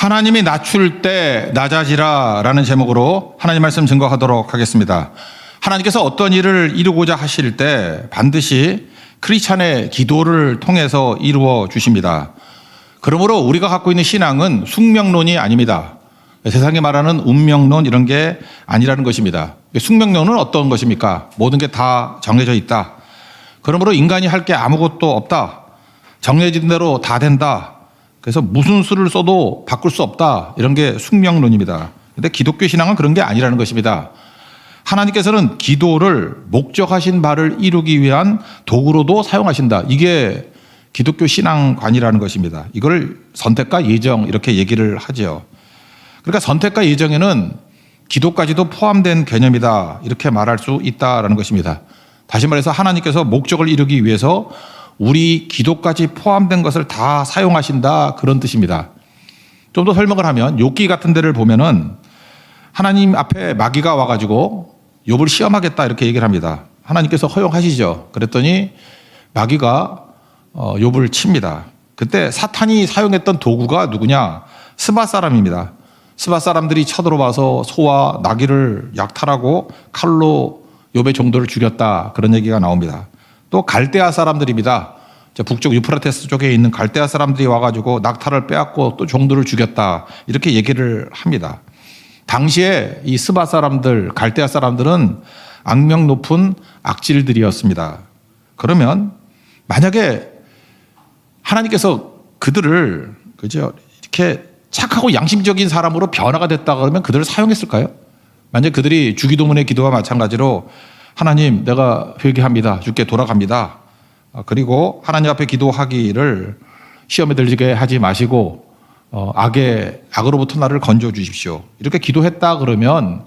하나님이 낮출 때 낮아지라 라는 제목으로 하나님 말씀 증거하도록 하겠습니다. 하나님께서 어떤 일을 이루고자 하실 때 반드시 크리스찬의 기도를 통해서 이루어 주십니다. 그러므로 우리가 갖고 있는 신앙은 숙명론이 아닙니다. 세상이 말하는 운명론 이런 게 아니라는 것입니다. 숙명론은 어떤 것입니까? 모든 게 다 정해져 있다. 그러므로 인간이 할 게 아무것도 없다. 정해진 대로 다 된다. 그래서 무슨 수를 써도 바꿀 수 없다. 이런 게 숙명론입니다. 그런데 기독교 신앙은 그런 게 아니라는 것입니다. 하나님께서는 기도를 목적하신 바를 이루기 위한 도구로도 사용하신다. 이게 기독교 신앙관이라는 것입니다. 이걸 선택과 예정 이렇게 얘기를 하죠. 그러니까 선택과 예정에는 기도까지도 포함된 개념이다. 이렇게 말할 수 있다라는 것입니다. 다시 말해서 하나님께서 목적을 이루기 위해서 우리 기도까지 포함된 것을 다 사용하신다. 그런 뜻입니다. 좀 더 설명을 하면 욥기 같은 데를 보면은 하나님 앞에 마귀가 와가지고 욥을 시험하겠다 이렇게 얘기를 합니다. 하나님께서 허용하시죠. 그랬더니 마귀가 욥을 칩니다. 그때 사탄이 사용했던 도구가 누구냐? 스바 사람입니다. 스바 사람들이 쳐들어와서 소와 나귀를 약탈하고 칼로 욥의 종들을 죽였다. 그런 얘기가 나옵니다. 또 갈대아 사람들입니다. 북쪽 유프라테스 쪽에 있는 갈대아 사람들이 와가지고 낙타를 빼앗고 또 종들을 죽였다. 이렇게 얘기를 합니다. 당시에 이 스바 사람들, 갈대아 사람들은 악명 높은 악질들이었습니다. 그러면 만약에 하나님께서 그들을 그죠 이렇게 착하고 양심적인 사람으로 변화가 됐다 그러면 그들을 사용했을까요? 만약 그들이 주기도문의 기도와 마찬가지로 하나님 내가 회개합니다. 주께 돌아갑니다. 그리고 하나님 앞에 기도하기를 시험에 들리게 하지 마시고 악으로부터 나를 건져 주십시오. 이렇게 기도했다 그러면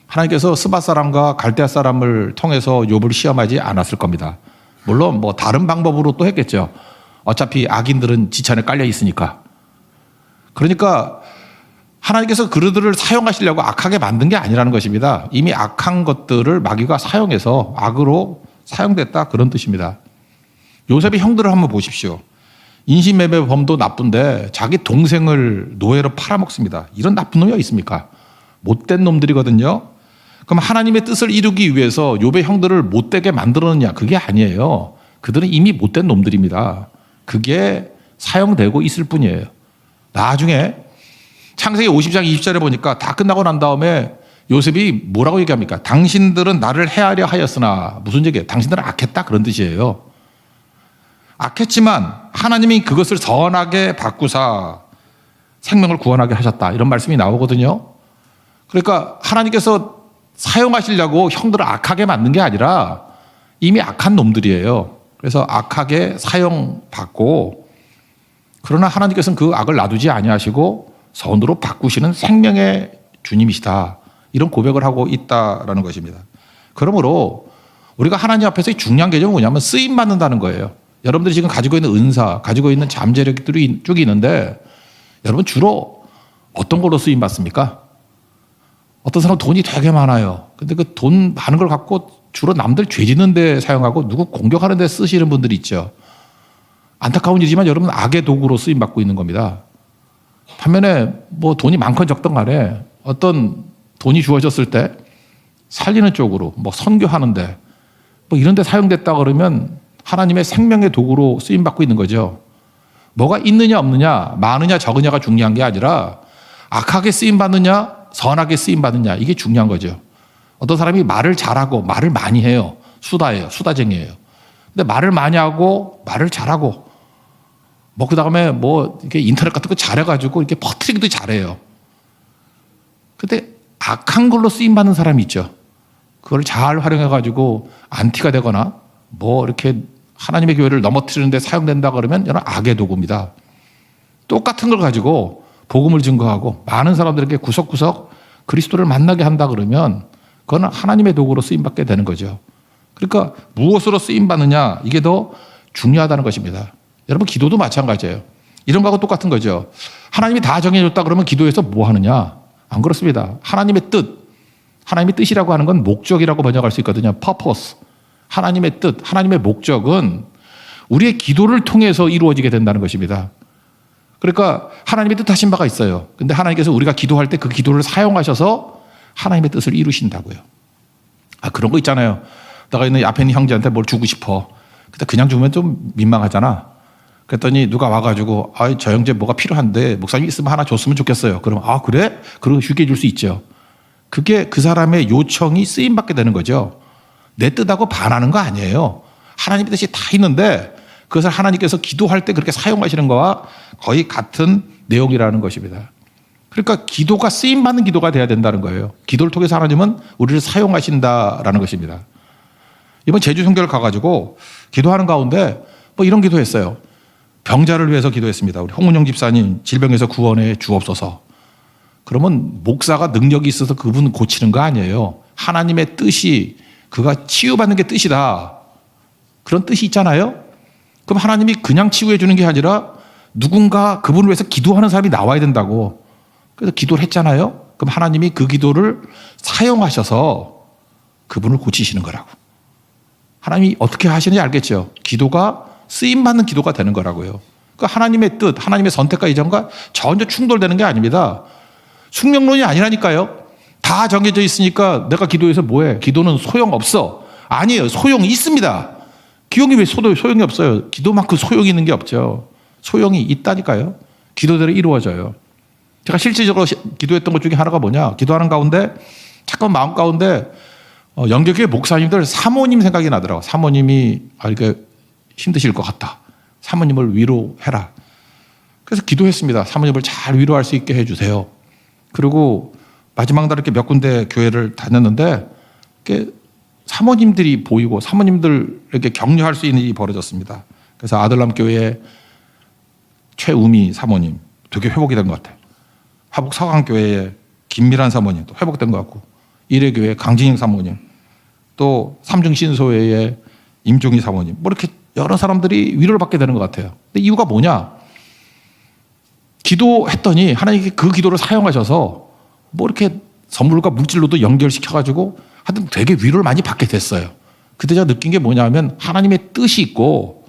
하나님께서 스바 사람과 갈대아 사람을 통해서 욥을 시험하지 않았을 겁니다. 물론 뭐 다른 방법으로 또 했겠죠. 어차피 악인들은 지천에 깔려 있으니까. 그러니까 하나님께서 그들을 사용하시려고 악하게 만든 게 아니라는 것입니다. 이미 악한 것들을 마귀가 사용해서 악으로 사용됐다 그런 뜻입니다. 요셉의 형들을 한번 보십시오. 인신매매범도 나쁜데 자기 동생을 노예로 팔아먹습니다. 이런 나쁜 놈이 어디 있습니까? 못된 놈들이거든요. 그럼 하나님의 뜻을 이루기 위해서 욥의 형들을 못되게 만들었느냐? 그게 아니에요. 그들은 이미 못된 놈들입니다. 그게 사용되고 있을 뿐이에요. 나중에 창세기 50장 20절에 보니까 다 끝나고 난 다음에 요셉이 뭐라고 얘기합니까? 당신들은 나를 해하려 하였으나 무슨 얘기예요? 당신들은 악했다 그런 뜻이에요. 악했지만 하나님이 그것을 선하게 바꾸사 생명을 구원하게 하셨다. 이런 말씀이 나오거든요. 그러니까 하나님께서 사용하시려고 형들을 악하게 만든 게 아니라 이미 악한 놈들이에요. 그래서 악하게 사용받고 그러나 하나님께서는 그 악을 놔두지 아니하시고 선으로 바꾸시는 생명의 주님이시다. 이런 고백을 하고 있다라는 것입니다. 그러므로 우리가 하나님 앞에서 중요한 개념은 뭐냐면 쓰임 받는다는 거예요. 여러분들이 지금 가지고 있는 은사, 가지고 있는 잠재력들이 쭉 있는데 여러분 주로 어떤 걸로 쓰임 받습니까? 어떤 사람은 돈이 되게 많아요. 근데 그 돈 많은 걸 갖고 주로 남들 죄 짓는 데 사용하고 누구 공격하는 데 쓰시는 분들이 있죠. 안타까운 일이지만 여러분 악의 도구로 쓰임 받고 있는 겁니다. 반면에 뭐 돈이 많건 적던 간에 어떤 돈이 주어졌을 때 살리는 쪽으로 뭐 선교하는데 뭐 이런 데 사용됐다 그러면 하나님의 생명의 도구로 쓰임 받고 있는 거죠. 뭐가 있느냐 없느냐 많으냐 적으냐가 중요한 게 아니라 악하게 쓰임 받느냐 선하게 쓰임 받느냐 이게 중요한 거죠. 어떤 사람이 말을 잘하고 말을 많이 해요. 수다예요. 수다쟁이에요. 근데 말을 많이 하고 말을 잘하고 뭐 그다음에 뭐 이렇게 인터넷 같은 거 잘해가지고 이렇게 퍼뜨리기도 잘해요. 근데 악한 걸로 쓰임 받는 사람이 있죠. 그걸 잘 활용해가지고 안티가 되거나 뭐 이렇게 하나님의 교회를 넘어뜨리는데 사용된다 그러면 이런 악의 도구입니다. 똑같은 걸 가지고 복음을 증거하고 많은 사람들에게 구석구석 그리스도를 만나게 한다 그러면 그건 하나님의 도구로 쓰임받게 되는 거죠. 그러니까 무엇으로 쓰임받느냐 이게 더 중요하다는 것입니다. 여러분 기도도 마찬가지예요. 이런 거하고 똑같은 거죠. 하나님이 다 정해줬다 그러면 기도에서 뭐 하느냐? 안 그렇습니다. 하나님의 뜻, 하나님의 뜻이라고 하는 건 목적이라고 번역할 수 있거든요. purpose. 하나님의 뜻, 하나님의 목적은 우리의 기도를 통해서 이루어지게 된다는 것입니다. 그러니까 하나님의 뜻하신 바가 있어요. 근데 하나님께서 우리가 기도할 때 그 기도를 사용하셔서 하나님의 뜻을 이루신다고요. 그런 거 있잖아요. 내가 있는 앞에 있는 형제한테 뭘 주고 싶어. 근데 그냥 주면 좀 민망하잖아. 그랬더니 누가 와가지고 저 형제 뭐가 필요한데 목사님 있으면 하나 줬으면 좋겠어요. 그럼 그래? 그러고 쉽게 줄 수 있죠. 그게 그 사람의 요청이 쓰임받게 되는 거죠. 내 뜻하고 반하는 거 아니에요. 하나님의 뜻이 다 있는데 그것을 하나님께서 기도할 때 그렇게 사용하시는 거와 거의 같은 내용이라는 것입니다. 그러니까 기도가 쓰임받는 기도가 돼야 된다는 거예요. 기도를 통해서 하나님은 우리를 사용하신다라는 것입니다. 이번 제주 선교를 가가지고 기도하는 가운데 뭐 이런 기도했어요. 병자를 위해서 기도했습니다. 우리 홍문영 집사님 질병에서 구원해 주옵소서. 그러면 목사가 능력이 있어서 그분 고치는 거 아니에요. 하나님의 뜻이 그가 치유받는 게 뜻이다. 그런 뜻이 있잖아요. 그럼 하나님이 그냥 치유해 주는 게 아니라 누군가 그분을 위해서 기도하는 사람이 나와야 된다고. 그래서 기도를 했잖아요. 그럼 하나님이 그 기도를 사용하셔서 그분을 고치시는 거라고. 하나님이 어떻게 하시는지 알겠죠. 기도가 쓰임받는 기도가 되는 거라고요. 그 하나님의 뜻, 하나님의 선택과 이전과 전혀 충돌되는 게 아닙니다. 숙명론이 아니라니까요. 다 정해져 있으니까 내가 기도해서 뭐해? 기도는 소용없어. 아니에요. 소용이 있습니다. 기용이 왜 소용이 없어요? 기도만큼 소용이 있는 게 없죠. 소용이 있다니까요. 기도대로 이루어져요. 제가 실질적으로 기도했던 것 중에 하나가 뭐냐? 기도하는 가운데 잠깐 마음 가운데 영계교회 목사님들 사모님 생각이 나더라고요. 사모님이 이렇게 힘드실 것 같다. 사모님을 위로해라. 그래서 기도했습니다. 사모님을 잘 위로할 수 있게 해주세요. 그리고 마지막 날 이렇게 몇 군데 교회를 다녔는데 사모님들이 보이고 사모님들에게 격려할 수 있는 일이 벌어졌습니다. 그래서 아들람 교회 최우미 사모님 되게 회복이 된 것 같아요. 화북 서강교회의 김미란 사모님 또 회복된 것 같고, 이래교회 강진영 사모님, 또 삼중신소회의 임종희 사모님, 뭐 이렇게 여러 사람들이 위로를 받게 되는 것 같아요. 근데 이유가 뭐냐? 기도했더니 하나님께 그 기도를 사용하셔서 뭐 이렇게 선물과 물질로도 연결시켜가지고 하여튼 되게 위로를 많이 받게 됐어요. 그때 제가 느낀 게 뭐냐면 하나님의 뜻이 있고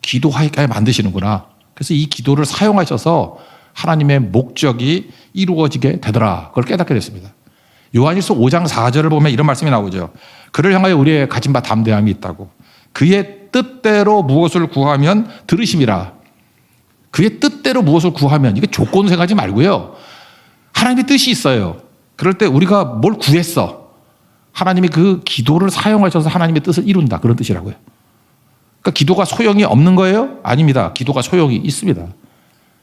기도하게 만드시는구나. 그래서 이 기도를 사용하셔서 하나님의 목적이 이루어지게 되더라. 그걸 깨닫게 됐습니다. 요한일서 5장 4절을 보면 이런 말씀이 나오죠. 그를 향하여 우리의 가진 바 담대함이 있다고. 그의 뜻대로 무엇을 구하면 들으심이라. 그의 뜻대로 무엇을 구하면, 이게 조건 생각하지 말고요. 하나님의 뜻이 있어요. 그럴 때 우리가 뭘 구했어. 하나님이 그 기도를 사용하셔서 하나님의 뜻을 이룬다. 그런 뜻이라고요. 그러니까 기도가 소용이 없는 거예요? 아닙니다. 기도가 소용이 있습니다.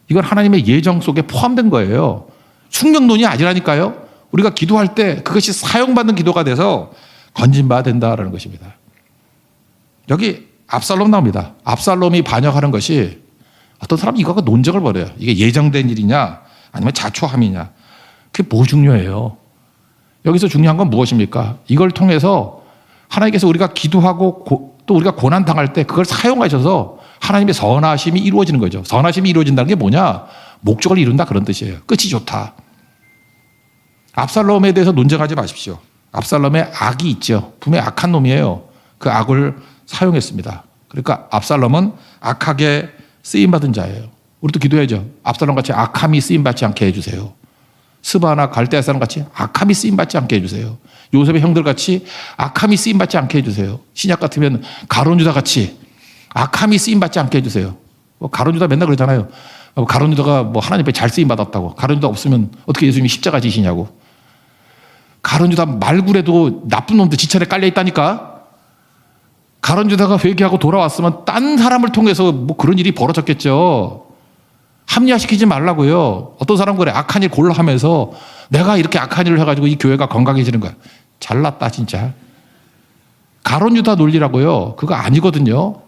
이건 하나님의 예정 속에 포함된 거예요. 숙명론이 아니라니까요. 우리가 기도할 때 그것이 사용받는 기도가 돼서 건진받아야 된다는 것입니다. 여기 압살롬 나옵니다. 압살롬이 반역하는 것이, 어떤 사람이 이거하고 논쟁을 벌여요. 이게 예정된 일이냐 아니면 자초함이냐. 그게 뭐 중요해요. 여기서 중요한 건 무엇입니까? 이걸 통해서 하나님께서 우리가 기도하고 또 우리가 고난당할 때 그걸 사용하셔서 하나님의 선하심이 이루어지는 거죠. 선하심이 이루어진다는 게 뭐냐? 목적을 이룬다, 그런 뜻이에요. 끝이 좋다. 압살롬에 대해서 논쟁하지 마십시오. 압살롬의 악이 있죠. 분명히 악한 놈이에요. 그 악을 사용했습니다. 그러니까 압살롬은 악하게 쓰임받은 자예요. 우리도 기도해야죠. 압살롬같이 악함이 쓰임받지 않게 해주세요. 스바나 갈대아 사람 같이 악함이 쓰임받지 않게 해주세요. 요셉의 형들 같이 악함이 쓰임받지 않게 해주세요. 신약 같으면 가룟 유다 같이 악함이 쓰임받지 않게 해주세요. 가룟 유다 맨날 그러잖아요. 가룟 유다가 뭐 하나님 앞에 잘 쓰임받았다고. 가룟 유다 없으면 어떻게 예수님이 십자가 지시냐고. 가룟 유다 말굴에도 나쁜 놈들 지천에 깔려 있다니까. 가룟 유다가 회개하고 돌아왔으면 딴 사람을 통해서 뭐 그런 일이 벌어졌겠죠. 합리화시키지 말라고요. 어떤 사람은 그래, 악한 일 골라 하면서 내가 이렇게 악한 일을 해가지고 이 교회가 건강해지는 거야. 잘났다 진짜. 가룟 유다 논리라고요. 그거 아니거든요.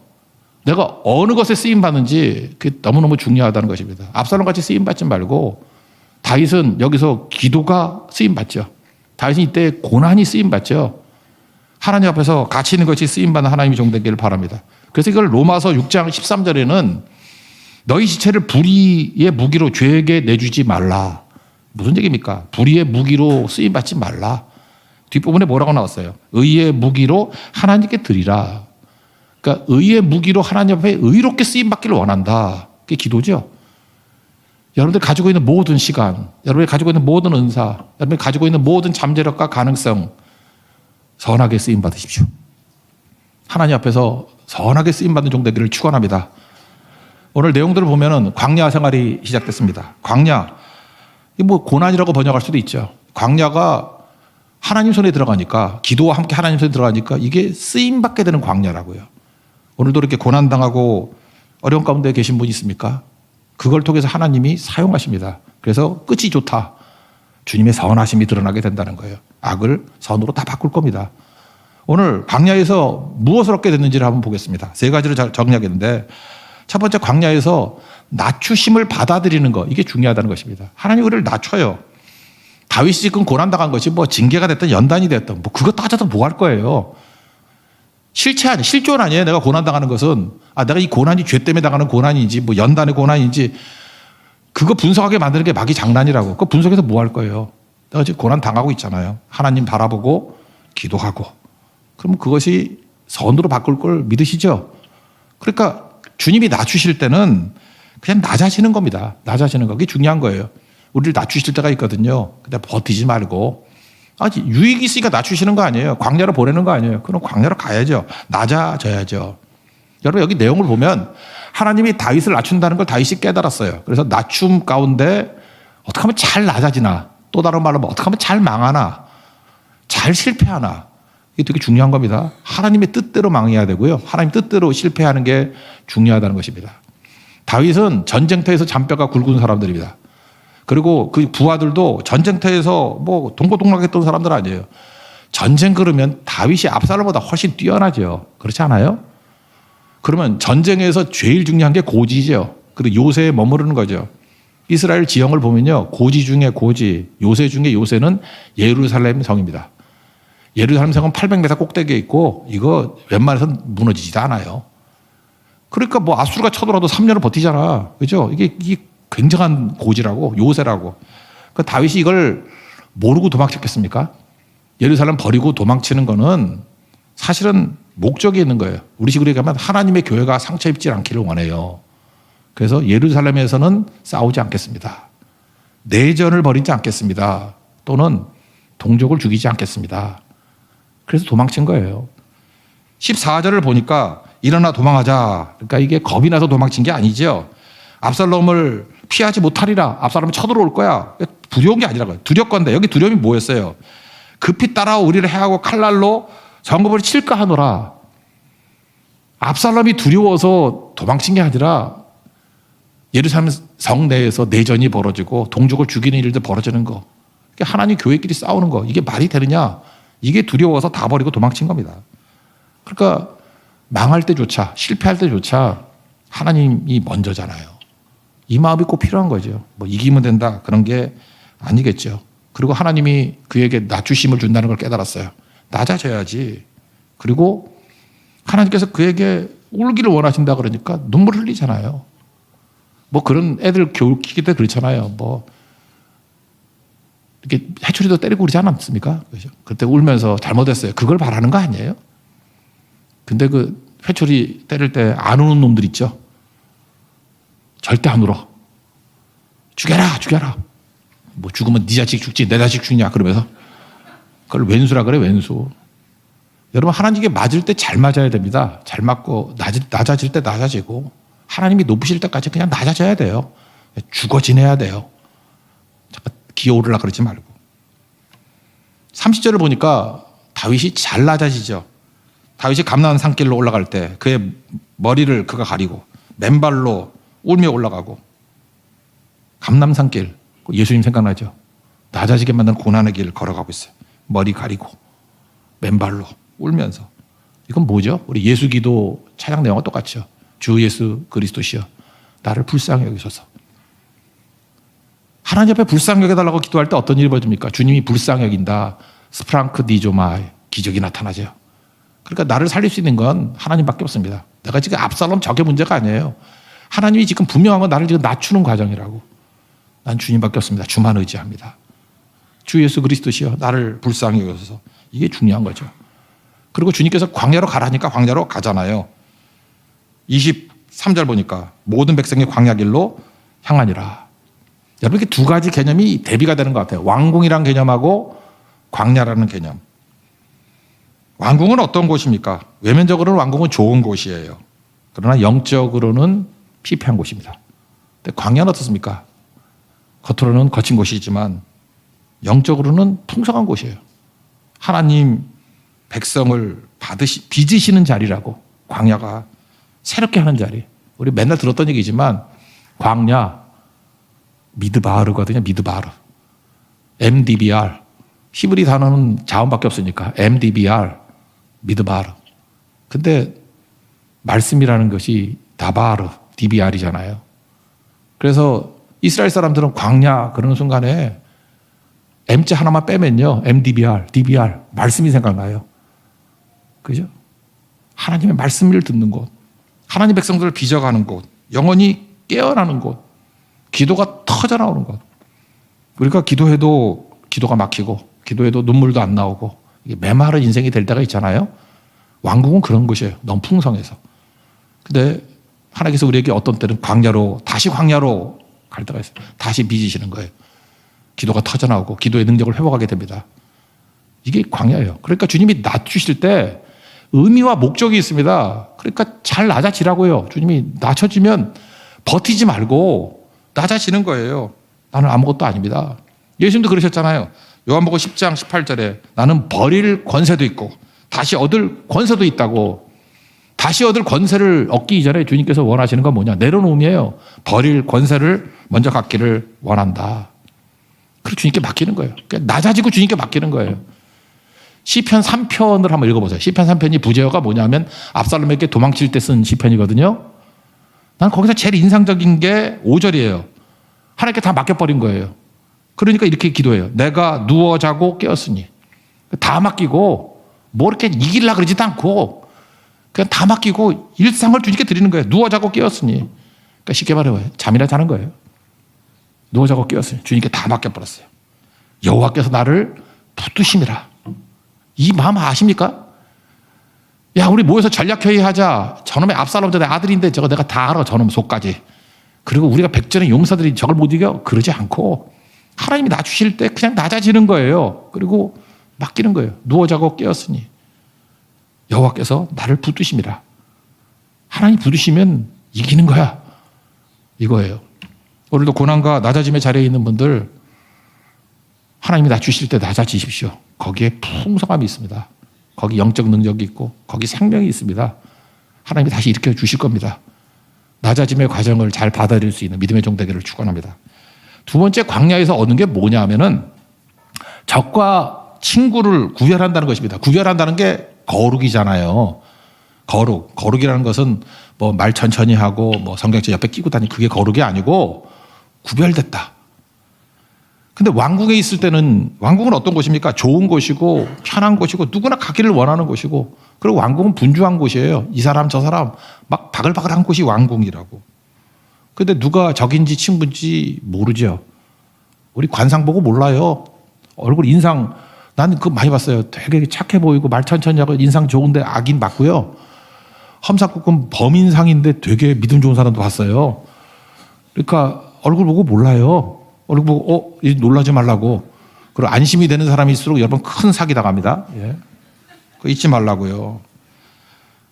내가 어느 것에 쓰임받는지 그게 너무너무 중요하다는 것입니다. 압살롬같이 쓰임받지 말고, 다윗은 여기서 기도가 쓰임받죠. 다윗은 이때 고난이 쓰임받죠. 하나님 앞에서 가치 있는 것이 쓰임받는 하나님이 종되기를 바랍니다. 그래서 이걸 로마서 6장 13절에는 너희 지체를 불의의 무기로 죄에게 내주지 말라. 무슨 얘기입니까? 불의의 무기로 쓰임받지 말라. 뒷부분에 뭐라고 나왔어요? 의의 무기로 하나님께 드리라. 그러니까 의의 무기로 하나님 앞에 의롭게 쓰임받기를 원한다. 그게 기도죠. 여러분들이 가지고 있는 모든 시간, 여러분이 가지고 있는 모든 은사, 여러분이 가지고 있는 모든 잠재력과 가능성 선하게 쓰임 받으십시오. 하나님 앞에서 선하게 쓰임 받는 종 되기를 축원합니다. 오늘 내용들을 보면은 광야 생활이 시작됐습니다. 광야, 뭐 고난이라고 번역할 수도 있죠. 광야가 하나님 손에 들어가니까, 기도와 함께 하나님 손에 들어가니까 이게 쓰임 받게 되는 광야라고요. 오늘도 이렇게 고난 당하고 어려운 가운데 계신 분이 있습니까? 그걸 통해서 하나님이 사용하십니다. 그래서 끝이 좋다. 주님의 선하심이 드러나게 된다는 거예요. 악을 선으로 다 바꿀 겁니다. 오늘 광야에서 무엇을 얻게 됐는지를 한번 보겠습니다. 세 가지를 정리하겠는데, 첫 번째, 광야에서 낮추심을 받아들이는 것, 이게 중요하다는 것입니다. 하나님 우리를 낮춰요. 다윗이 지금 고난당한 것이 뭐 징계가 됐든 연단이 됐든 뭐 그거 따져도 뭐 할 거예요. 실존 아니에요. 내가 고난당하는 것은, 내가 이 고난이 죄 때문에 당하는 고난인지 뭐 연단의 고난인지 그거 분석하게 만드는 게 막이 장난이라고. 그거 분석해서 뭐 할 거예요. 내가 지금 고난 당하고 있잖아요. 하나님 바라보고 기도하고. 그러면 그것이 선으로 바꿀 걸 믿으시죠? 그러니까 주님이 낮추실 때는 그냥 낮아지는 겁니다. 낮아지는 거. 그게 중요한 거예요. 우리를 낮추실 때가 있거든요. 근데 버티지 말고. 유익이 있으니까 낮추시는 거 아니에요. 광야로 보내는 거 아니에요. 그럼 광야로 가야죠. 낮아져야죠. 여러분 여기 내용을 보면 하나님이 다윗을 낮춘다는 걸 다윗이 깨달았어요. 그래서 낮춤 가운데 어떻게 하면 잘 낮아지나, 또 다른 말로 어떻게 하면 잘 망하나, 잘 실패하나, 이게 되게 중요한 겁니다. 하나님의 뜻대로 망해야 되고요. 하나님 뜻대로 실패하는 게 중요하다는 것입니다. 다윗은 전쟁터에서 잔뼈가 굵은 사람들입니다. 그리고 그 부하들도 전쟁터에서 뭐 동고동락했던 사람들 아니에요. 전쟁 그러면 다윗이 압살롬보다 훨씬 뛰어나죠. 그렇지 않아요? 그러면 전쟁에서 제일 중요한 게 고지죠. 그리고 요새에 머무르는 거죠. 이스라엘 지형을 보면요, 고지 중에 고지, 요새 중에 요새는 예루살렘 성입니다. 예루살렘 성은 800m 꼭대기에 있고 이거 웬만해서는 무너지지도 않아요. 그러니까 뭐 아수르가 쳐들어도 3년을 버티잖아. 그죠? 이게 굉장한 고지라고, 요새라고. 그 다윗이 이걸 모르고 도망쳤겠습니까? 예루살렘 버리고 도망치는 거는 사실은 목적이 있는 거예요. 우리 식으로 얘기하면 하나님의 교회가 상처 입지 않기를 원해요. 그래서 예루살렘에서는 싸우지 않겠습니다. 내전을 벌이지 않겠습니다. 또는 동족을 죽이지 않겠습니다. 그래서 도망친 거예요. 14절을 보니까 일어나 도망하자. 그러니까 이게 겁이 나서 도망친 게 아니죠. 압살롬을 피하지 못하리라. 압살롬이 쳐들어올 거야. 두려운 게 아니라고요. 두렵건대. 여기 두려움이 뭐였어요? 급히 따라와 우리를 해하고 칼날로 성읍을 칠까 하노라. 압살롬이 두려워서 도망친 게 아니라 예루살렘 성 내에서 내전이 벌어지고 동족을 죽이는 일도 벌어지는 거. 하나님 교회끼리 싸우는 거. 이게 말이 되느냐? 이게 두려워서 다 버리고 도망친 겁니다. 그러니까 망할 때조차, 실패할 때조차 하나님이 먼저잖아요. 이 마음이 꼭 필요한 거죠. 뭐 이기면 된다 그런 게 아니겠죠. 그리고 하나님이 그에게 낮추심을 준다는 걸 깨달았어요. 낮아져야지. 그리고 하나님께서 그에게 울기를 원하신다 그러니까 눈물 흘리잖아요. 뭐 그런 애들 교육시킬 때 그렇잖아요. 뭐 이렇게 해초리도 때리고 그러지 않았습니까? 그죠? 그때 울면서 잘못했어요. 그걸 바라는 거 아니에요? 근데 그 회초리 때릴 때 안 우는 놈들 있죠? 절대 안 울어. 죽여라, 죽여라. 뭐 죽으면 네 자식 죽지, 내 자식 죽냐, 그러면서. 그걸 왼수라 그래, 왼수. 여러분, 하나님께 맞을 때 잘 맞아야 됩니다. 잘 맞고, 낮아질 때 낮아지고, 하나님이 높으실 때까지 그냥 낮아져야 돼요. 죽어 지내야 돼요. 잠깐 기어오르라 그러지 말고. 30절을 보니까 다윗이 잘 낮아지죠. 다윗이 감나온 산길로 올라갈 때 그의 머리를 그가 가리고 맨발로 울며 올라가고, 감남산길, 예수님 생각나죠? 낮아지게 만든 고난의 길을 걸어가고 있어요. 머리 가리고 맨발로 울면서. 이건 뭐죠? 우리 예수기도 찬양 내용과 똑같죠. 주 예수 그리스도시여 나를 불쌍히 여기소서. 하나님 앞에 불쌍히 여겨달라고 기도할 때 어떤 일이 벌어집니까? 주님이 불쌍히 여긴다. 스프랑크 디조마이, 기적이 나타나죠. 그러니까 나를 살릴 수 있는 건 하나님밖에 없습니다. 내가 지금 압살롬 저게 문제가 아니에요. 하나님이 지금 분명한 건 나를 지금 낮추는 과정이라고. 난 주님밖에 없습니다. 주만 의지합니다. 주 예수 그리스도시여 나를 불쌍히 여기소서. 이게 중요한 거죠. 그리고 주님께서 광야로 가라니까 광야로 가잖아요. 23절 보니까 모든 백성이 광야 길로 향하니라. 여러분, 이게 두 가지 개념이 대비가 되는 것 같아요. 왕궁이라는 개념하고 광야라는 개념. 왕궁은 어떤 곳입니까? 외면적으로는 왕궁은 좋은 곳이에요. 그러나 영적으로는 피폐한 곳입니다. 근데 광야는 어떻습니까? 겉으로는 거친 곳이지만 영적으로는 풍성한 곳이에요. 하나님 백성을 빚으시는 자리라고. 광야가 새롭게 하는 자리. 우리 맨날 들었던 얘기지만 광야 미드바르거든요. 미드바르. MDBR. 히브리 단어는 자원밖에 없으니까 MDBR. 미드바르. 근데 말씀이라는 것이 다바르, DBR이잖아요. 그래서 이스라엘 사람들은 광야 그러는 순간에 M자 하나만 빼면요. MDBR, DBR. 말씀이 생각나요. 그죠? 하나님의 말씀을 듣는 곳. 하나님 백성들을 빚어가는 곳. 영혼이 깨어나는 곳. 기도가 터져나오는 곳. 우리가 기도해도 기도가 막히고 기도해도 눈물도 안 나오고 이게 메마른 인생이 될 때가 있잖아요. 왕궁은 그런 곳이에요. 너무 풍성해서. 근데 하나님께서 우리에게 어떤 때는 다시 광야로 갈 때가 있어요. 다시 빚으시는 거예요. 기도가 터져나오고 기도의 능력을 회복하게 됩니다. 이게 광야예요. 그러니까 주님이 낮추실 때 의미와 목적이 있습니다. 그러니까 잘 낮아지라고요. 주님이 낮춰지면 버티지 말고 낮아지는 거예요. 나는 아무것도 아닙니다. 예수님도 그러셨잖아요. 요한복음 10장 18절에 나는 버릴 권세도 있고 다시 얻을 권세도 있다고. 다시 얻을 권세를 얻기 이전에 주님께서 원하시는 건 뭐냐? 내려놓음이에요. 버릴 권세를 먼저 갖기를 원한다. 그리고 주님께 맡기는 거예요. 그러니까 낮아지고 주님께 맡기는 거예요. 시편 3편을 한번 읽어보세요. 시편 3편이 부제어가 뭐냐면 압살롬에게 도망칠 때 쓴 시편이거든요. 난 거기서 제일 인상적인 게 5절이에요. 하나님께 다 맡겨버린 거예요. 그러니까 이렇게 기도해요. 내가 누워 자고 깨었으니. 다 맡기고 뭐 이렇게 이기려고 그러지도 않고 그냥 다 맡기고 일상을 주님께 드리는 거예요. 누워 자고 깨었으니. 그러니까 쉽게 말해요. 잠이나 자는 거예요. 누워 자고 깨었으니. 주님께 다 맡겨버렸어요. 여호와께서 나를 붙드심이라. 이 마음 아십니까? 야, 우리 모여서 전략회의 하자. 저놈의 압살롬도 내 아들인데 저거 내가 다 알아. 저놈 속까지. 그리고 우리가 백전의 용사들이 저걸 못 이겨. 그러지 않고 하나님이 낮추실 때 그냥 낮아지는 거예요. 그리고 맡기는 거예요. 누워 자고 깨었으니 여호와께서 나를 붙드심이라. 하나님 붙드시면 이기는 거야. 이거예요. 오늘도 고난과 낮아짐의 자리에 있는 분들 하나님이 낮추실 때 낮아지십시오. 거기에 풍성함이 있습니다. 거기 영적 능력이 있고 거기 생명이 있습니다. 하나님이 다시 일으켜 주실 겁니다. 낮아짐의 과정을 잘 받아들일 수 있는 믿음의 종 되기를 축원합니다. 두 번째 광야에서 얻는 게 뭐냐 하면은 적과 친구를 구별한다는 것입니다. 구별한다는 게 거룩이잖아요. 거룩이라는 것은 뭐 말 천천히 하고 뭐 성경책 옆에 끼고 다니 그게 거룩이 아니고 구별됐다. 근데 왕궁에 있을 때는 왕궁은 어떤 곳입니까? 좋은 곳이고 편한 곳이고 누구나 가기를 원하는 곳이고 그리고 왕궁은 분주한 곳이에요. 이 사람 저 사람 막 바글바글한 곳이 왕궁이라고. 근데 누가 적인지 친구인지 모르죠. 우리 관상 보고 몰라요. 얼굴 인상 나는 그거 많이 봤어요. 되게 착해 보이고 말 천천히 하고 인상 좋은데 악인 맞고요. 험사국은 범인상인데 되게 믿음 좋은 사람도 봤어요. 그러니까 얼굴 보고 몰라요. 얼굴 보고 놀라지 말라고. 그리고 안심이 되는 사람일수록 여러분 큰 사기 당합니다. 예. 그거 잊지 말라고요.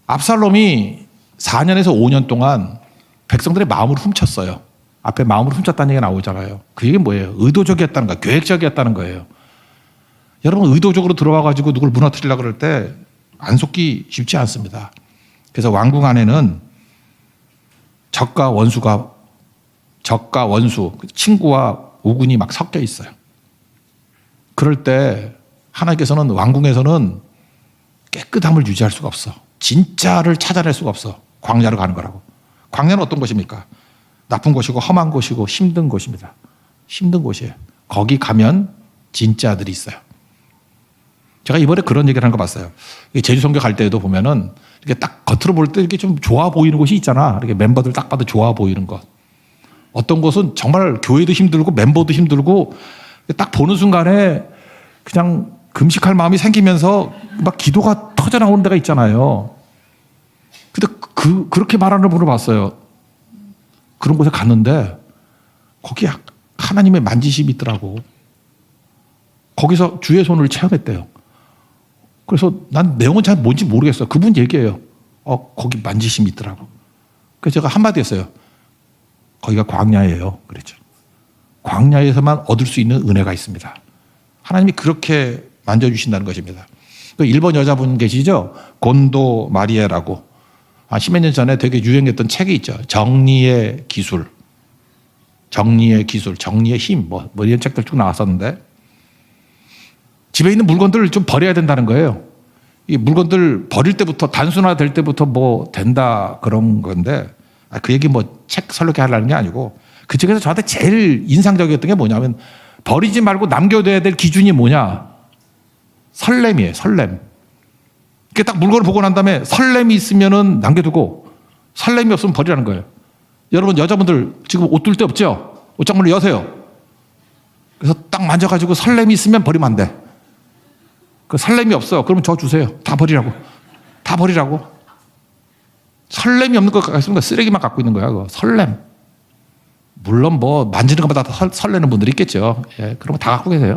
압살롬이 4년에서 5년 동안 백성들의 마음을 훔쳤어요. 앞에 마음을 훔쳤다는 얘기가 나오잖아요. 그 얘기는 뭐예요? 의도적이었다는 거예요. 계획적이었다는 거예요. 여러분 의도적으로 들어와가지고 누굴 무너뜨리려고 그럴 때 안 속기 쉽지 않습니다. 그래서 왕궁 안에는 적과 원수, 친구와 우군이 막 섞여 있어요. 그럴 때 하나님께서는 왕궁에서는 깨끗함을 유지할 수가 없어. 진짜를 찾아낼 수가 없어. 광야로 가는 거라고. 광야는 어떤 곳입니까? 나쁜 곳이고 험한 곳이고 힘든 곳입니다. 힘든 곳이에요. 거기 가면 진짜들이 있어요. 제가 이번에 그런 얘기를 하는 거 봤어요. 제주성교 갈 때에도 보면은 이렇게 딱 겉으로 볼 때 이렇게 좀 좋아 보이는 곳이 있잖아. 이렇게 멤버들 딱 봐도 좋아 보이는 것. 어떤 곳은 정말 교회도 힘들고 멤버도 힘들고 딱 보는 순간에 그냥 금식할 마음이 생기면서 막 기도가 터져 나오는 데가 있잖아요. 근데 그렇게 말하는 분을 봤어요. 그런 곳에 갔는데 거기 하나님의 만지심이 있더라고. 거기서 주의 손을 체험했대요. 그래서 난 내용은 잘 뭔지 모르겠어. 그분 얘기해요. 거기 만지심이 있더라고. 그래서 제가 한마디 했어요. 거기가 광야예요. 그랬죠. 광야에서만 얻을 수 있는 은혜가 있습니다. 하나님이 그렇게 만져주신다는 것입니다. 그 일본 여자분 계시죠? 곤도 마리에라고. 10몇 년 전에 되게 유행했던 책이 있죠. 정리의 기술. 정리의 기술, 정리의 힘, 뭐 이런 책들 쭉 나왔었는데 집에 있는 물건들을 좀 버려야 된다는 거예요. 이 물건들 버릴 때부터 단순화 될 때부터 뭐 된다 그런 건데 그 얘기 뭐 책 설명해 하려는 게 아니고 그 책에서 저한테 제일 인상적이었던 게 뭐냐면 버리지 말고 남겨둬야 될 기준이 뭐냐? 설렘이에요. 설렘. 이렇게 딱 물건을 보고 난 다음에 설렘이 있으면은 남겨두고 설렘이 없으면 버리라는 거예요. 여러분 여자분들 지금 옷 둘 데 없죠? 옷장문을 여세요. 그래서 딱 만져가지고 설렘이 있으면 버리면 안 돼. 그 설렘이 없어. 그러면 저 주세요. 다 버리라고. 다 버리라고. 설렘이 없는 거 갖고 있으면 쓰레기만 갖고 있는 거야. 그거. 설렘. 물론 뭐 만지는 것보다 더 설레는 분들이 있겠죠. 예, 그런 거 다 갖고 계세요.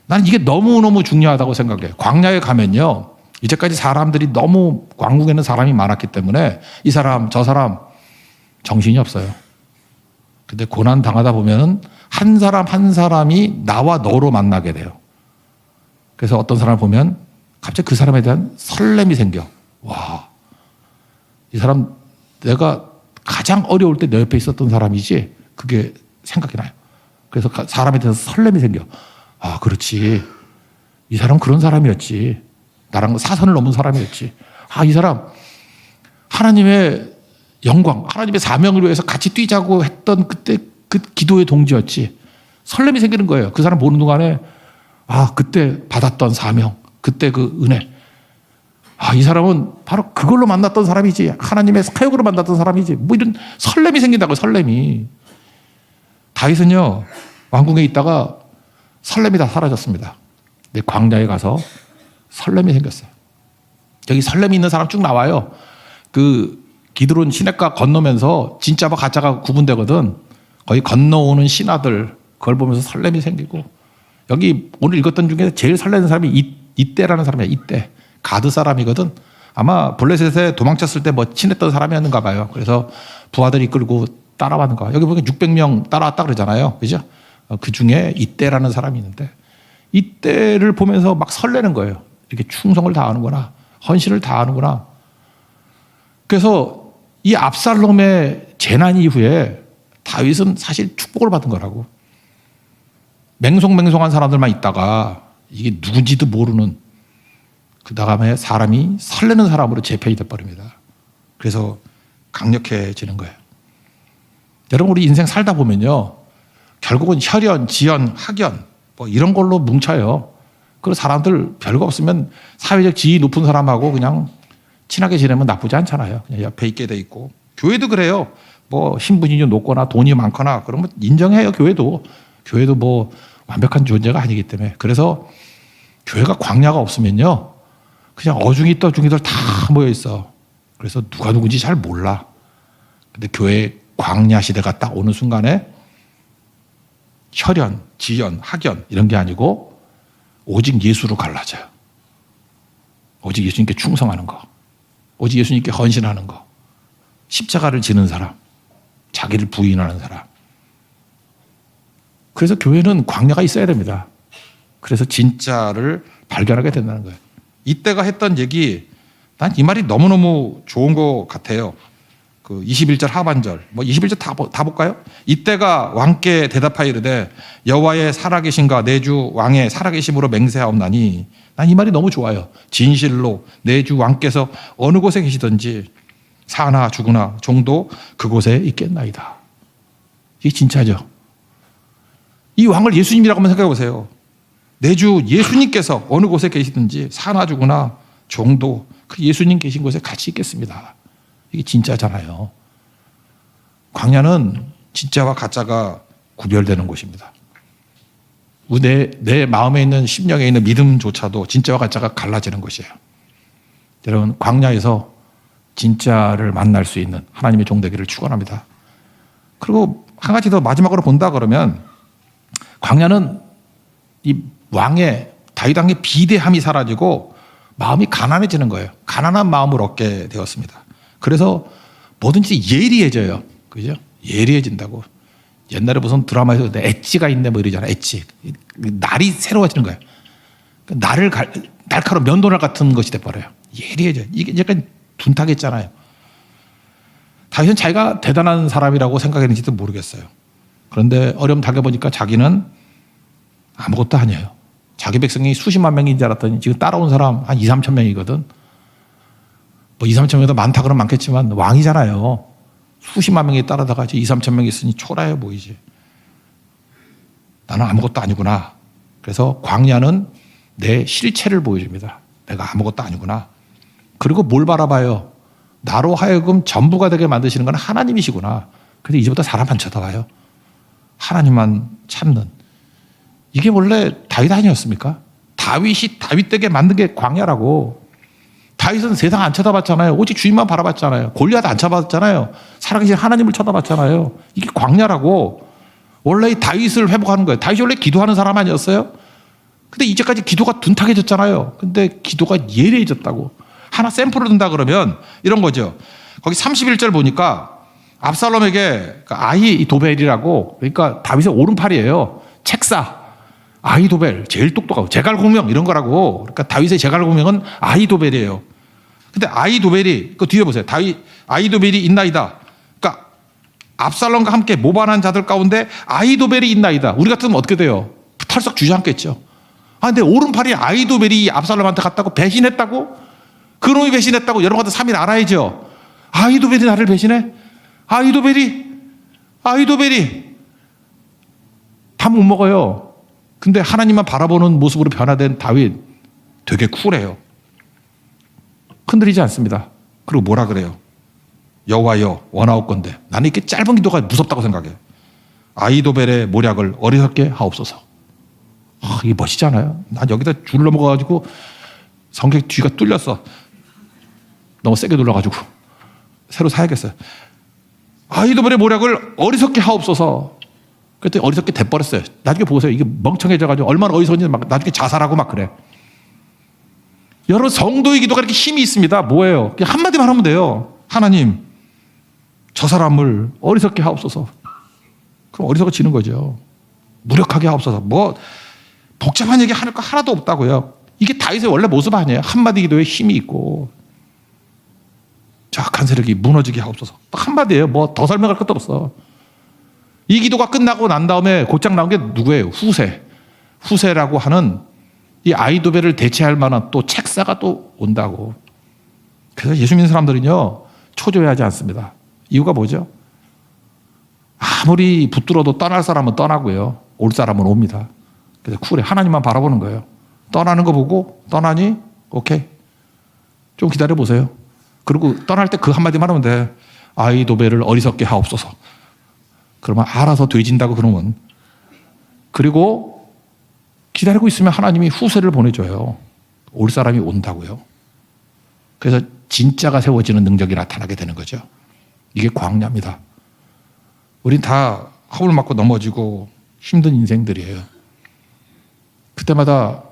나는 이게 너무너무 중요하다고 생각해. 광야에 가면요. 이제까지 사람들이 너무 왕궁에는 사람이 많았기 때문에 이 사람 저 사람 정신이 없어요. 근데 고난 당하다 보면은 한 사람 한 사람이 나와 너로 만나게 돼요. 그래서 어떤 사람을 보면 갑자기 그 사람에 대한 설렘이 생겨. 와, 이 사람 내가 가장 어려울 때 내 옆에 있었던 사람이지 그게 생각이 나요. 그래서 사람에 대해서 설렘이 생겨. 아, 그렇지. 이 사람 그런 사람이었지. 나랑 사선을 넘은 사람이었지. 아, 이 사람 하나님의 영광, 하나님의 사명을 위해서 같이 뛰자고 했던 그때 그 기도의 동지였지. 설렘이 생기는 거예요. 그 사람 보는 동안에 아, 그때 받았던 사명, 그때 그 은혜. 아, 이 사람은 바로 그걸로 만났던 사람이지. 하나님의 사역으로 만났던 사람이지. 뭐 이런 설렘이 생긴다고요, 설렘이. 다윗은요, 왕궁에 있다가 설렘이 다 사라졌습니다. 근데 광야에 가서 설렘이 생겼어요. 여기 설렘이 있는 사람 쭉 나와요. 그 기드론 시냇가 건너면서 진짜와 가짜가 구분되거든. 거의 건너오는 신하들 그걸 보면서 설렘이 생기고 여기 오늘 읽었던 중에 제일 설레는 사람이 이때라는 사람이야. 이때. 가드 사람이거든. 아마 블레셋에 도망쳤을 때 뭐 친했던 사람이었는가 봐요. 그래서 부하들이 이끌고 따라왔는 거야. 여기 보니까 600명 따라왔다 그러잖아요. 그죠? 그 중에 이때라는 사람이 있는데 이때를 보면서 막 설레는 거예요. 이렇게 충성을 다하는구나. 헌신을 다하는구나. 그래서 이 압살롬의 재난 이후에 다윗은 사실 축복을 받은 거라고. 맹송맹송한 사람들만 있다가 이게 누군지도 모르는 그 다음에 사람이 설레는 사람으로 재편이 돼버립니다. 그래서 강력해지는 거예요. 여러분 우리 인생 살다 보면요. 결국은 혈연, 지연, 학연 뭐 이런 걸로 뭉쳐요. 그리고 사람들 별거 없으면 사회적 지위 높은 사람하고 그냥 친하게 지내면 나쁘지 않잖아요. 그냥 옆에 있게 돼 있고. 교회도 그래요. 뭐 신분이 높거나 돈이 많거나 그러면 인정해요. 교회도. 교회도 뭐 완벽한 존재가 아니기 때문에. 그래서 교회가 광야가 없으면요. 그냥 어중이 떠중이들 다 모여 있어. 그래서 누가 누군지 잘 몰라. 근데 교회 광야 시대가 딱 오는 순간에 혈연, 지연, 학연 이런 게 아니고 오직 예수로 갈라져요. 오직 예수님께 충성하는 거. 오직 예수님께 헌신하는 거. 십자가를 지는 사람. 자기를 부인하는 사람. 그래서 교회는 광야가 있어야 됩니다. 그래서 진짜를 발견하게 된다는 거예요. 이때가 했던 얘기, 난 이 말이 너무너무 좋은 것 같아요. 그 21절 하반절, 뭐 21절 다 볼까요? 이때가 왕께 대답하여 이르되 여호와의 살아계심과 내 주 왕의 살아계심으로 맹세하옵나니 난 이 말이 너무 좋아요. 진실로 내 주 왕께서 어느 곳에 계시든지 사나 죽으나 종도 그곳에 있겠나이다. 이게 진짜죠. 이 왕을 예수님이라고 한번 생각해 보세요. 내 주 예수님께서 어느 곳에 계시든지 사나 죽으나 종도 그 예수님 계신 곳에 같이 있겠습니다. 이게 진짜잖아요. 광야는 진짜와 가짜가 구별되는 곳입니다. 내 마음에 있는 심령에 있는 믿음조차도 진짜와 가짜가 갈라지는 것이에요. 여러분 광야에서 진짜를 만날 수 있는 하나님의 종되기를 축원합니다. 그리고 한 가지 더 마지막으로 본다 그러면 광야는 이 왕의 다윗 왕의 비대함이 사라지고 마음이 가난해지는 거예요. 가난한 마음을 얻게 되었습니다. 그래서 뭐든지 예리해져요. 그죠? 예리해진다고. 옛날에 무슨 드라마에서 엣지가 있네 뭐 이러잖아요. 엣지. 날이 새로워지는 거예요. 날카로운 면도날 같은 것이 돼버려요. 예리해져요. 이게 약간 둔탁했잖아요. 다윗은 자기가 대단한 사람이라고 생각했는지도 모르겠어요. 그런데 어려움 당해보니까 자기는 아무것도 아니에요. 자기 백성이 수십만 명인 줄 알았더니 지금 따라온 사람 한 2, 3천 명이거든. 뭐 2, 3천 명도 많다 그러면 많겠지만 왕이잖아요. 수십만 명이 따라다가 2, 3천 명이 있으니 초라해 보이지. 나는 아무것도 아니구나. 그래서 광야는 내 실체를 보여줍니다. 내가 아무것도 아니구나. 그리고 뭘 바라봐요? 나로 하여금 전부가 되게 만드시는 건 하나님이시구나. 그래서 이제부터 사람 안 쳐다봐요. 하나님만 찾는. 이게 원래 다윗 아니었습니까? 다윗이 다윗 되게 만든 게 광야라고. 다윗은 세상 안 쳐다봤잖아요. 오직 주님만 바라봤잖아요. 골리앗 안 쳐다봤잖아요. 살아계신 하나님을 쳐다봤잖아요. 이게 광야라고. 원래 다윗을 회복하는 거예요. 다윗이 원래 기도하는 사람 아니었어요? 근데 이제까지 기도가 둔탁해졌잖아요. 근데 기도가 예리해졌다고. 하나 샘플을 든다 그러면 이런 거죠. 거기 31절 보니까 압살롬에게 아히도벨이라고, 그러니까 다윗의 오른팔이에요. 책사. 아히도벨, 제일 똑똑하고 제갈공명 이런 거라고. 그러니까 다윗의 제갈공명은 아히도벨이에요. 근데 아히도벨이 그 뒤에 보세요. 아히도벨이 있나이다. 그러니까 압살롬과 함께 모반한 자들 가운데 아히도벨이 있나이다. 우리 같으면 어떻게 돼요? 털썩 주저앉겠죠. 근데 오른팔이 아히도벨이 압살롬한테 갔다고 배신했다고? 그놈이 배신했다고 여러분 같은 3일 알아야죠. 아히도벨이 나를 배신해? 아히도벨이 다 못 먹어요. 근데 하나님만 바라보는 모습으로 변화된 다윗 되게 쿨해요. 흔들리지 않습니다. 그리고 뭐라 그래요? 여호와여 원하옵건대. 나는 이렇게 짧은 기도가 무섭다고 생각해요. 아히도벨의 모략을 어리석게 하옵소서. 이게 멋있잖아요. 난 여기다 줄 넘어가가지고 성경 뒤가 뚫렸어. 너무 세게 눌러가지고 새로 사야겠어요. 아히도벨의 모략을 어리석게 하옵소서. 그랬더니 어리석게 돼버렸어요. 나중에 보세요. 이게 멍청해져가지고 얼마나 어리석은지 막 나중에 자살하고 막 그래. 여러분 성도의 기도가 이렇게 힘이 있습니다. 뭐예요? 그냥 한마디만 하면 돼요. 하나님, 저 사람을 어리석게 하옵소서. 그럼 어리석어지는 거죠. 무력하게 하옵소서. 뭐 복잡한 얘기 할 거 하나도 없다고요. 이게 다윗의 원래 모습 아니에요. 한마디 기도에 힘이 있고 저악한 세력이 무너지게 하옵소서. 한마디예요. 뭐 더 설명할 것도 없어. 이 기도가 끝나고 난 다음에 곧장 나온 게 누구예요? 후세라고 하는 이 아히도벨을 대체할 만한 또 책사가 또 온다고. 그래서 예수 믿는 사람들은요 초조해하지 않습니다. 이유가 뭐죠? 아무리 붙들어도 떠날 사람은 떠나고요, 올 사람은 옵니다. 그래서 쿨해. 하나님만 바라보는 거예요. 떠나는 거 보고 떠나니? 오케이. 좀 기다려 보세요. 그리고 떠날 때 그 한마디만 하면 돼. 아히도벨을 어리석게 하옵소서. 그러면 알아서 되진다고 그러면. 그리고 기다리고 있으면 하나님이 후세를 보내줘요. 올 사람이 온다고요. 그래서 진짜가 세워지는 능력이 나타나게 되는 거죠. 이게 광야입니다. 우린 다 허물 맞고 넘어지고 힘든 인생들이에요. 그때마다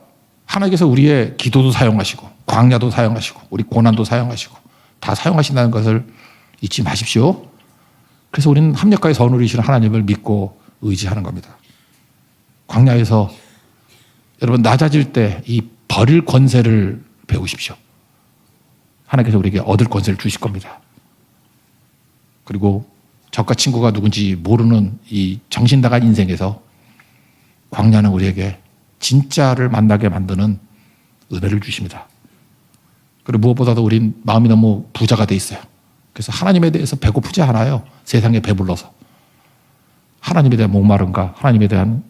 하나님께서 우리의 기도도 사용하시고 광야도 사용하시고 우리 고난도 사용하시고 다 사용하신다는 것을 잊지 마십시오. 그래서 우리는 합력하여 선을 이루시는 하나님을 믿고 의지하는 겁니다. 광야에서 여러분 낮아질 때 이 버릴 권세를 배우십시오. 하나님께서 우리에게 얻을 권세를 주실 겁니다. 그리고 적과 친구가 누군지 모르는 이 정신 나간 인생에서 광야는 우리에게 진짜를 만나게 만드는 은혜를 주십니다. 그리고 무엇보다도 우린 마음이 너무 부자가 돼 있어요. 그래서 하나님에 대해서 배고프지 않아요. 세상에 배불러서. 하나님에 대한 목마름과 하나님에 대한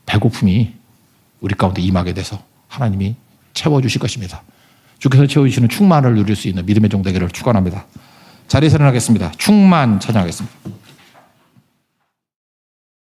배고픔이 우리 가운데 임하게 돼서 하나님이 채워주실 것입니다. 주께서 채워주시는 충만을 누릴 수 있는 믿음의 종 되기를 축원합니다. 자리에서 일어나겠습니다. 충만 찬양하겠습니다.